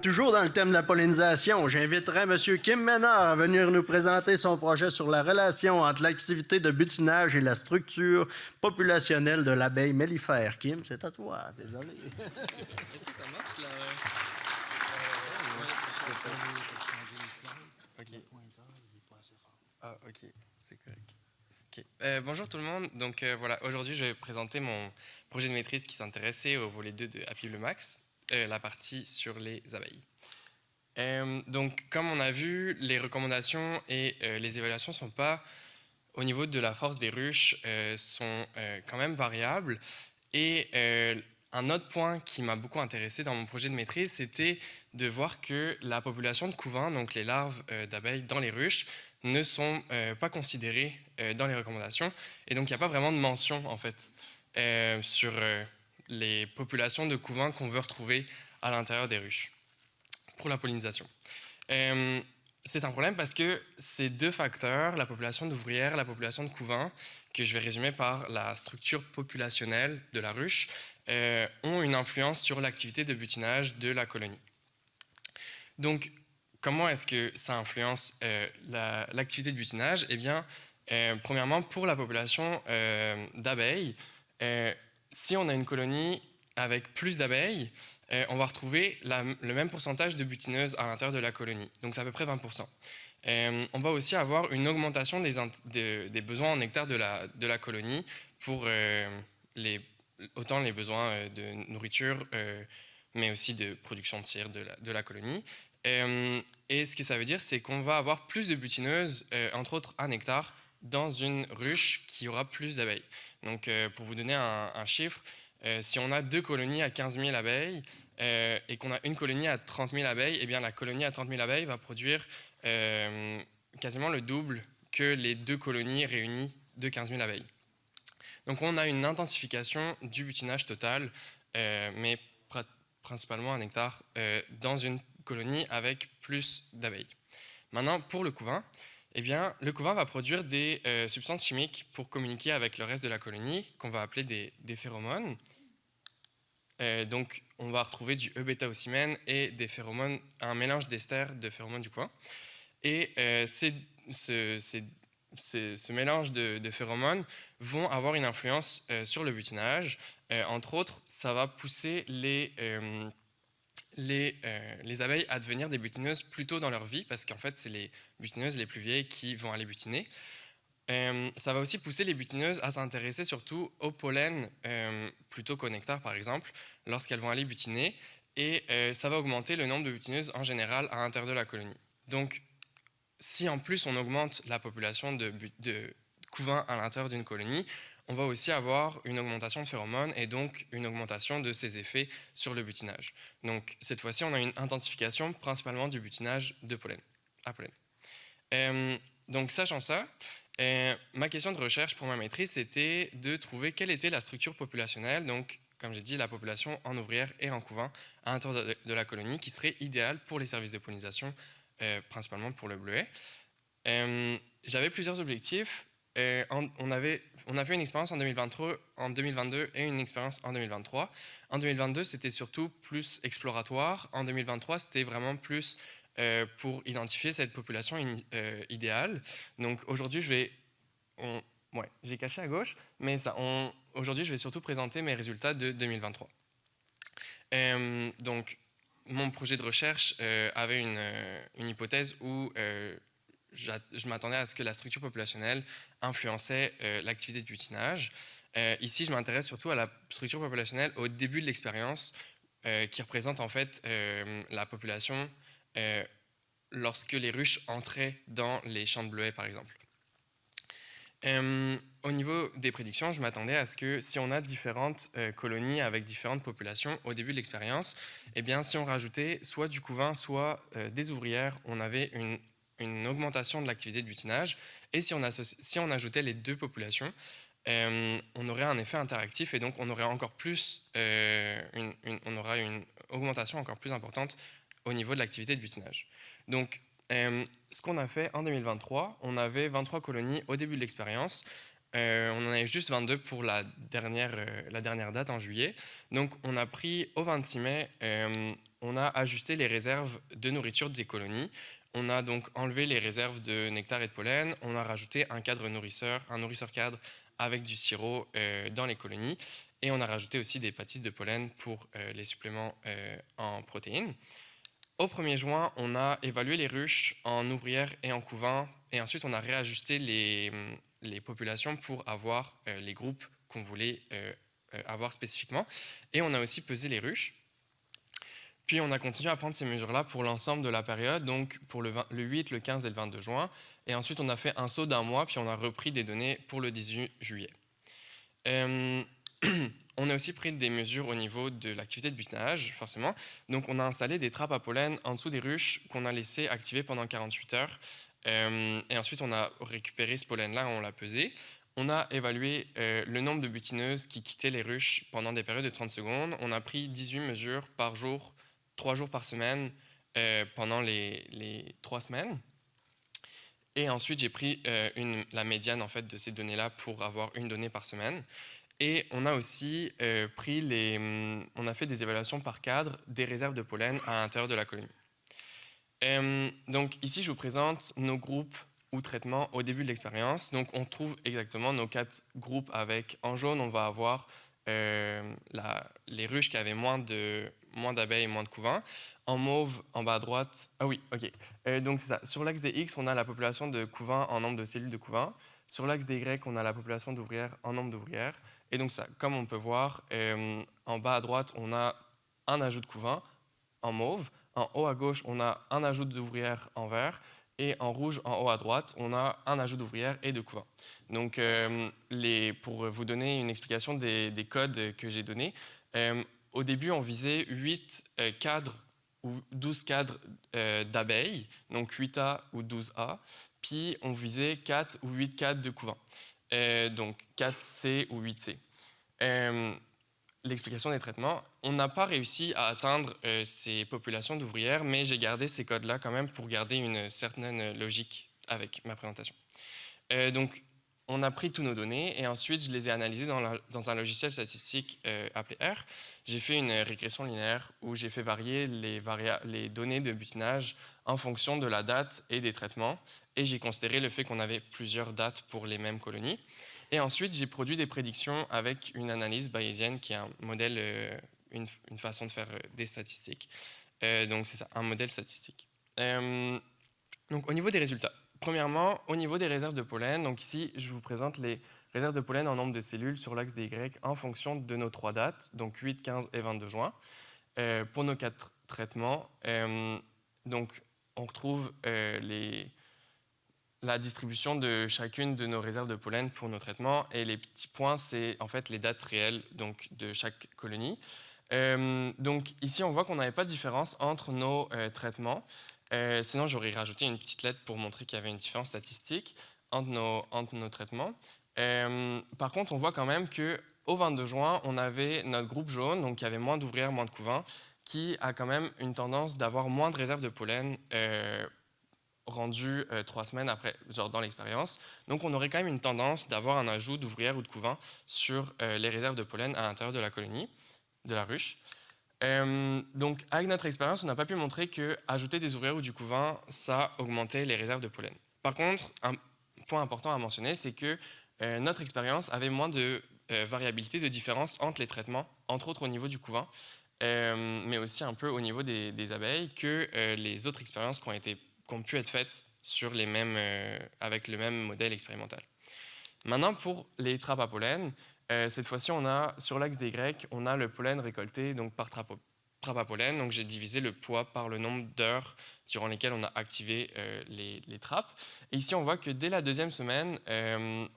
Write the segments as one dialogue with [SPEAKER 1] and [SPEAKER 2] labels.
[SPEAKER 1] Toujours dans le thème de la pollinisation, j'inviterai M. Kim Ménard à venir nous présenter son projet sur la relation entre l'activité de butinage et la structure populationnelle de l'abeille mellifère. Kim, c'est à toi. Désolé.
[SPEAKER 2] Est-ce que ça marche là? Ok. Ah, ok, c'est correct. Ok. Bonjour tout le monde. Donc voilà, aujourd'hui je vais présenter mon projet de maîtrise qui s'intéressait au volet 2 de Happy Blue Max, la partie sur les abeilles. Donc comme on a vu, les recommandations et les évaluations ne sont pas au niveau de la force des ruches, sont quand même variables. Et un autre point qui m'a beaucoup intéressé dans mon projet de maîtrise, c'était de voir que la population de couvains, donc les larves d'abeilles dans les ruches, ne sont pas considérées dans les recommandations. Et donc il n'y a pas vraiment de mention en fait sur les populations de couvains qu'on veut retrouver à l'intérieur des ruches pour la pollinisation. C'est un problème parce que ces deux facteurs, la population d'ouvrières, la population de couvains, que je vais résumer par la structure populationnelle de la ruche, ont une influence sur l'activité de butinage de la colonie. Donc, comment est-ce que ça influence l'activité de butinage? Eh bien, premièrement, pour la population d'abeilles, si on a une colonie avec plus d'abeilles, on va retrouver le même pourcentage de butineuses à l'intérieur de la colonie. Donc c'est à peu près 20%. On va aussi avoir une augmentation des besoins en nectar de la colonie pour autant les besoins de nourriture, mais aussi de production de cire de la colonie. Et ce que ça veut dire, c'est qu'on va avoir plus de butineuses, entre autres à nectar, dans une ruche qui aura plus d'abeilles. Donc pour vous donner un chiffre, si on a deux colonies à 15 000 abeilles et qu'on a une colonie à 30 000 abeilles, eh bien la colonie à 30 000 abeilles va produire quasiment le double que les deux colonies réunies de 15 000 abeilles. Donc on a une intensification du butinage total, mais principalement à nectar, dans une colonie avec plus d'abeilles. Maintenant, pour le couvain, eh bien, le couvain va produire des substances chimiques pour communiquer avec le reste de la colonie, qu'on va appeler des phéromones. Donc, on va retrouver du E-bêta-ocimène et des phéromones, un mélange d'esters de phéromones du couvain. Et ce mélange de phéromones vont avoir une influence sur le butinage. Entre autres, ça va pousser les abeilles à devenir des butineuses plus tôt dans leur vie, parce qu'en fait, c'est les butineuses les plus vieilles qui vont aller butiner. Ça va aussi pousser les butineuses à s'intéresser surtout au pollen plutôt qu'au nectar, par exemple, lorsqu'elles vont aller butiner. Et ça va augmenter le nombre de butineuses en général à l'intérieur de la colonie. Donc, si en plus on augmente la population de couvains à l'intérieur d'une colonie, on va aussi avoir une augmentation de phéromones et donc une augmentation de ses effets sur le butinage. Donc cette fois-ci, on a une intensification principalement du butinage de pollen, à pollen. Donc sachant ça, ma question de recherche pour ma maîtrise, c'était de trouver quelle était la structure populationnelle, donc comme j'ai dit, la population en ouvrière et en couvain à l'intérieur de la colonie, qui serait idéale pour les services de pollinisation, principalement pour le bleuet. J'avais plusieurs objectifs. On a fait une expérience en 2022 et une expérience en 2023. En 2022, c'était surtout plus exploratoire. En 2023, c'était vraiment plus pour identifier cette population idéale. Donc aujourd'hui, j'ai caché à gauche, mais aujourd'hui, je vais surtout présenter mes résultats de 2023. Donc, mon projet de recherche avait une hypothèse où je m'attendais à ce que la structure populationnelle influençait l'activité de butinage. Ici, je m'intéresse surtout à la structure populationnelle au début de l'expérience, qui représente en fait la population lorsque les ruches entraient dans les champs de bleuets, par exemple. Au niveau des prédictions, je m'attendais à ce que si on a différentes colonies avec différentes populations au début de l'expérience, eh bien, si on rajoutait soit du couvain, soit des ouvrières, on avait une augmentation de l'activité de butinage. Et si on ajoutait les deux populations, on aurait un effet interactif et donc on aurait encore plus, on aura une augmentation encore plus importante au niveau de l'activité de butinage. Donc, ce qu'on a fait en 2023, on avait 23 colonies au début de l'expérience. On en avait juste 22 pour la dernière date en juillet. Donc on a pris au 26 mai, on a ajusté les réserves de nourriture des colonies. On a donc enlevé les réserves de nectar et de pollen. On a rajouté un nourrisseur cadre avec du sirop dans les colonies. Et on a rajouté aussi des pâtisses de pollen pour les suppléments en protéines. Au 1er juin, on a évalué les ruches en ouvrières et en couvains, et ensuite on a réajusté les populations pour avoir les groupes qu'on voulait avoir spécifiquement. Et on a aussi pesé les ruches. Puis on a continué à prendre ces mesures-là pour l'ensemble de la période, donc pour le 8, le 15 et le 22 juin. Et ensuite on a fait un saut d'1 mois, puis on a repris des données pour le 18 juillet. On a aussi pris des mesures au niveau de l'activité de butinage, forcément. Donc, on a installé des trappes à pollen en dessous des ruches qu'on a laissées activer pendant 48 heures. Et ensuite, on a récupéré ce pollen-là, on l'a pesé. On a évalué le nombre de butineuses qui quittaient les ruches pendant des périodes de 30 secondes. On a pris 18 mesures par jour, 3 jours par semaine, pendant les 3 semaines. Et ensuite, j'ai pris la médiane en fait, de ces données-là pour avoir une donnée par semaine. Et on a aussi on a fait des évaluations par cadre des réserves de pollen à l'intérieur de la colonie. Donc ici, je vous présente nos groupes ou traitements au début de l'expérience. Donc on trouve exactement nos 4 groupes avec, en jaune, on va avoir les ruches qui avaient moins d'abeilles et moins de couvains. En mauve, en bas à droite, ah oui, ok. Donc c'est ça. Sur l'axe des X, on a la population de couvains en nombre de cellules de couvains. Sur l'axe des Y, on a la population d'ouvrières en nombre d'ouvrières. Et donc ça, comme on peut voir, en bas à droite, on a un ajout de couvain en mauve. En haut à gauche, on a un ajout d'ouvrières en vert. Et en rouge, en haut à droite, on a un ajout d'ouvrières et de couvain. Donc, pour vous donner une explication des codes que j'ai donnés, au début, on visait 8 cadres ou 12 cadres d'abeilles, donc 8A ou 12A. Puis, on visait 4 ou 8 cadres de couvain, donc 4C ou 8C. L'explication des traitements, on n'a pas réussi à atteindre ces populations d'ouvrières, mais j'ai gardé ces codes-là quand même pour garder une certaine logique avec ma présentation. Donc, on a pris tous nos données et ensuite je les ai analysées dans un logiciel statistique appelé R. J'ai fait une régression linéaire où j'ai fait varier les données de butinage en fonction de la date et des traitements, et j'ai considéré le fait qu'on avait plusieurs dates pour les mêmes colonies. Et ensuite, j'ai produit des prédictions avec une analyse bayésienne qui est un modèle, une façon de faire des statistiques. Donc, c'est ça, un modèle statistique. Donc, au niveau des résultats. Premièrement, au niveau des réserves de pollen, donc ici, je vous présente les réserves de pollen en nombre de cellules sur l'axe des Y en fonction de nos 3 dates, donc 8, 15 et 22 juin. Pour nos 4 traitements, donc, on retrouve la distribution de chacune de nos réserves de pollen pour nos traitements, et les petits points, c'est en fait les dates réelles donc, de chaque colonie. Donc ici, on voit qu'on n'avait pas de différence entre nos traitements. Sinon, j'aurais rajouté une petite lettre pour montrer qu'il y avait une différence statistique entre nos traitements. Par contre, on voit quand même qu'au 22 juin, on avait notre groupe jaune, donc il y avait moins d'ouvrières, moins de couvains, qui a quand même une tendance d'avoir moins de réserves de pollen rendues 3 semaines après, genre dans l'expérience. Donc on aurait quand même une tendance d'avoir un ajout d'ouvrières ou de couvains sur les réserves de pollen à l'intérieur de la colonie, de la ruche. Donc avec notre expérience, on n'a pas pu montrer que ajouter des ouvrières ou du couvain, ça augmentait les réserves de pollen. Par contre, un point important à mentionner, c'est que notre expérience avait moins de variabilité, de différence entre les traitements, entre autres au niveau du couvain, mais aussi un peu au niveau des abeilles, que les autres expériences qui ont pu être faites sur avec le même modèle expérimental. Maintenant, pour les trappes à pollen, cette fois-ci, sur l'axe des Y, on a le pollen récolté donc, par trappe à pollen. Donc, j'ai divisé le poids par le nombre d'heures durant lesquelles on a activé les trappes. Et ici, on voit que dès la 2e semaine,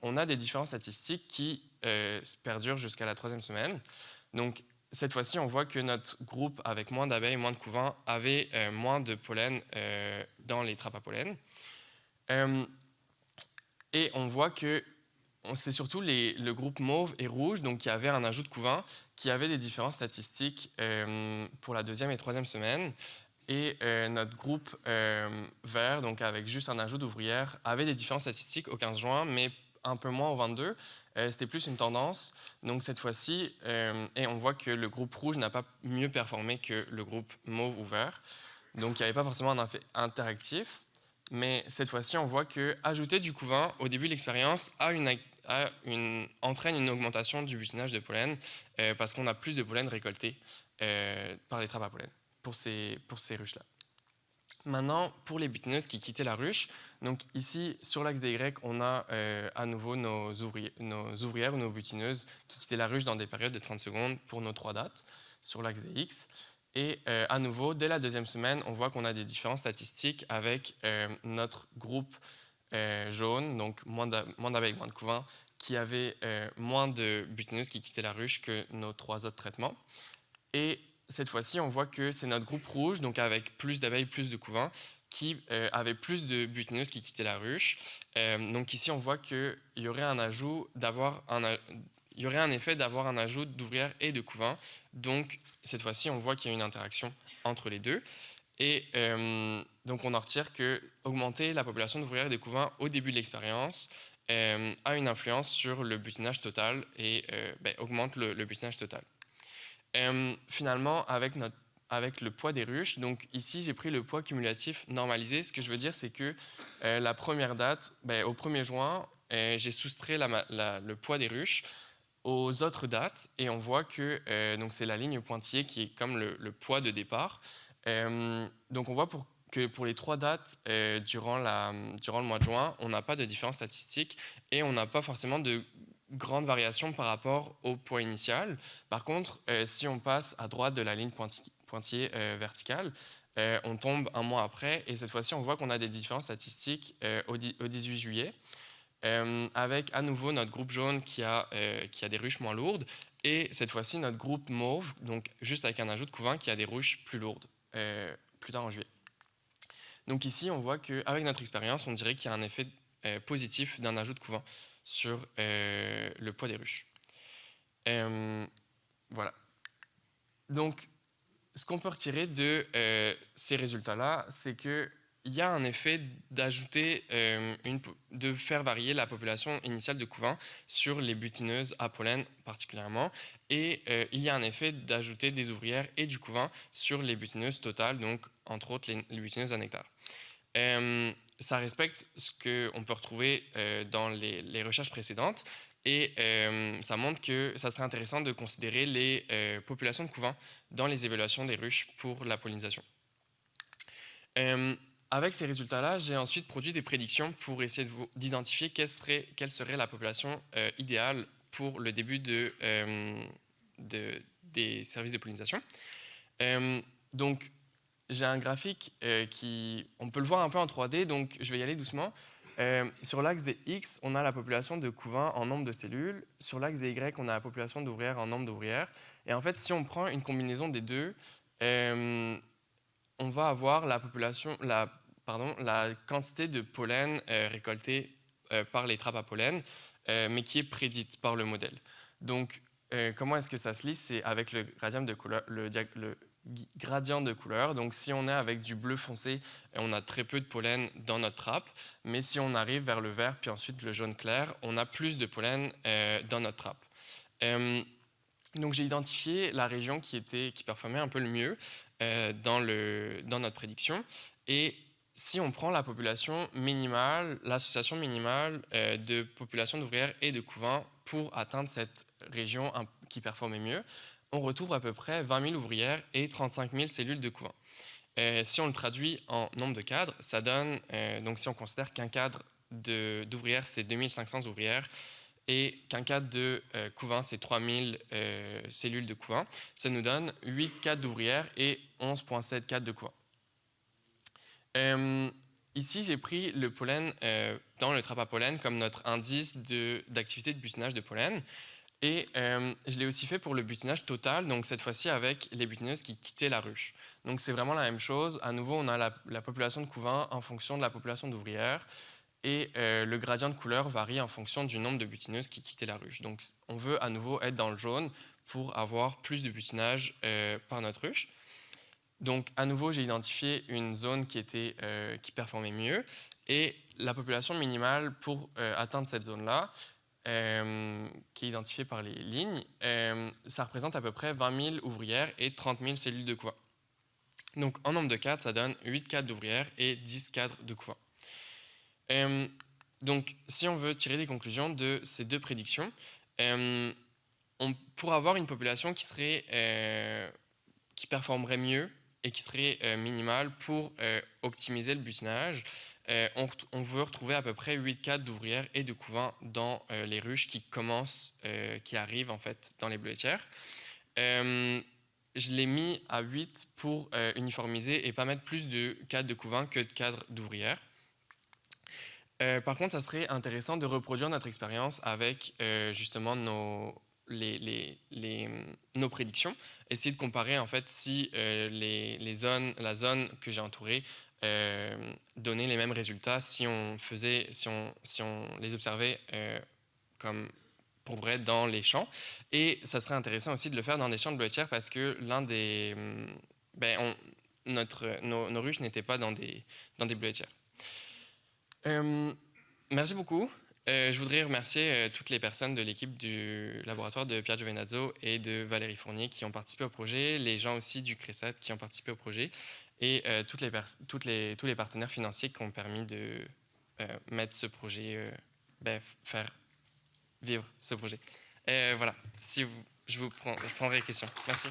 [SPEAKER 2] on a des différences statistiques qui perdurent jusqu'à la 3e semaine. Donc, cette fois-ci, on voit que notre groupe avec moins d'abeilles, moins de couvains, avait moins de pollen dans les trappes à pollen. Et on voit que c'est surtout le groupe mauve et rouge, donc qui avait un ajout de couvain, qui avait des différences statistiques pour la 2e et 3e semaine. Et notre groupe vert, donc avec juste un ajout d'ouvrières, avait des différences statistiques au 15 juin, mais un peu moins au 22. C'était plus une tendance. Donc cette fois-ci, et on voit que le groupe rouge n'a pas mieux performé que le groupe mauve ou vert. Donc il n'y avait pas forcément un effet interactif. Mais cette fois-ci, on voit que ajouter du couvain au début de l'expérience entraîne une augmentation du butinage de pollen parce qu'on a plus de pollen récolté par les trappes à pollen pour ces ruches-là. Maintenant, pour les butineuses qui quittaient la ruche, donc ici, sur l'axe des Y, on a à nouveau nos ouvrières ou nos butineuses qui quittaient la ruche dans des périodes de 30 secondes pour nos 3 dates sur l'axe des X. Et à nouveau, dès la deuxième semaine, on voit qu'on a des différences statistiques avec notre groupe jaune, donc moins d'abeilles, moins de couvain, qui avait moins de butineuses qui quittaient la ruche que nos 3 autres traitements. Et cette fois-ci, on voit que c'est notre groupe rouge, donc avec plus d'abeilles, plus de couvain, qui avait plus de butineuses qui quittaient la ruche. Donc ici, on voit qu'il y aurait un effet d'avoir un ajout d'ouvrières et de couvain. Donc cette fois-ci, on voit qu'il y a une interaction entre les deux. Et donc on en retire que augmenter la population d'ouvrières et de couvains au début de l'expérience a une influence sur le butinage total et augmente le butinage total. Finalement, avec le poids des ruches, donc ici j'ai pris le poids cumulatif normalisé. Ce que je veux dire, c'est que la première date, au 1er juin, j'ai soustrait le poids des ruches aux autres dates et on voit que donc c'est la ligne pointillée qui est comme le poids de départ. Donc on voit que pour les 3 dates durant le mois de juin, on n'a pas de différence statistique et on n'a pas forcément de grande variation par rapport au poids initial. Par contre, si on passe à droite de la ligne pointillée verticale, on tombe un mois après et cette fois-ci, on voit qu'on a des différences statistiques au 18 juillet avec à nouveau notre groupe jaune qui a des ruches moins lourdes et cette fois-ci notre groupe mauve, donc juste avec un ajout de couvain qui a des ruches plus lourdes plus tard en juillet. Donc ici, on voit qu'avec notre expérience, on dirait qu'il y a un effet positif d'un ajout de couvain sur le poids des ruches. Voilà. Donc, ce qu'on peut retirer de ces résultats-là, c'est qu'il y a un effet d'ajouter, de faire varier la population initiale de couvain sur les butineuses à pollen particulièrement, et il y a un effet d'ajouter des ouvrières et du couvain sur les butineuses totales, donc entre autres les butineuses à nectar. Ça respecte ce qu'on peut retrouver dans les recherches précédentes et ça montre que ça serait intéressant de considérer les populations de couvain dans les évaluations des ruches pour la pollinisation. Avec ces résultats-là, j'ai ensuite produit des prédictions pour essayer d'identifier quelle serait la population idéale pour le début des services de pollinisation. Donc, j'ai un graphique on peut le voir un peu en 3D, donc je vais y aller doucement. Sur l'axe des X, on a la population de couvains en nombre de cellules. Sur l'axe des Y, on a la population d'ouvrières en nombre d'ouvrières. Et en fait, si on prend une combinaison des deux, on va avoir la quantité de pollen récoltée par les trappes à pollen, mais qui est prédite par le modèle. Donc, comment est-ce que ça se lit? C'est avec le gradient de couleur, gradient de couleur. Donc, si on est avec du bleu foncé, on a très peu de pollen dans notre trappe. Mais si on arrive vers le vert, puis ensuite le jaune clair, on a plus de pollen dans notre trappe. Donc, j'ai identifié la région qui performait un peu le mieux dans notre prédiction. Et si on prend la population minimale, l'association minimale de population d'ouvrières et de couvains pour atteindre cette région qui performait mieux, on retrouve à peu près 20 000 ouvrières et 35 000 cellules de couvain. Si on le traduit en nombre de cadres, ça donne, donc si on considère qu'un cadre d'ouvrières, c'est 2500 ouvrières, et qu'un cadre de couvain, c'est 3000 cellules de couvain, ça nous donne 8 cadres d'ouvrières et 11,7 cadres de couvain. Ici, j'ai pris le pollen dans le trappe à pollen comme notre indice d'activité de butinage de pollen. Et je l'ai aussi fait pour le butinage total, donc cette fois-ci avec les butineuses qui quittaient la ruche. Donc c'est vraiment la même chose. À nouveau, on a la population de couvains en fonction de la population d'ouvrières. Et le gradient de couleur varie en fonction du nombre de butineuses qui quittaient la ruche. Donc on veut à nouveau être dans le jaune pour avoir plus de butinage par notre ruche. Donc à nouveau, j'ai identifié une zone qui performait mieux. Et la population minimale pour atteindre cette zone-là, qui est identifiée par les lignes, ça représente à peu près 20 000 ouvrières et 30 000 cellules de couvain. Donc en nombre de cadres, ça donne 8 cadres d'ouvrières et 10 cadres de couvain. Donc si on veut tirer des conclusions de ces deux prédictions, on pourrait avoir une population qui performerait mieux et qui serait minimale pour optimiser le butinage. On veut retrouver à peu près 8 cadres d'ouvrières et de couvain dans les ruches qui arrivent en fait dans les bleuetières. Je l'ai mis à 8 pour uniformiser et pas mettre plus de cadres de couvain que de cadres d'ouvrières. Par contre, ça serait intéressant de reproduire notre expérience avec justement nos prédictions, essayer de comparer en fait si la zone que j'ai entourée donnait les mêmes résultats si on les observait comme pour vrai dans les champs. Et ça serait intéressant aussi de le faire dans des champs de bleuetière parce que nos ruches n'étaient pas dans des bleuetières. Merci beaucoup. Je voudrais remercier toutes les personnes de l'équipe du laboratoire de Pierre Giovinazzo et de Valérie Fournier qui ont participé au projet, les gens aussi du CRESAT qui ont participé au projet et tous les partenaires financiers qui ont permis de mettre ce projet, faire vivre ce projet. Voilà, je prendrai les questions. Merci.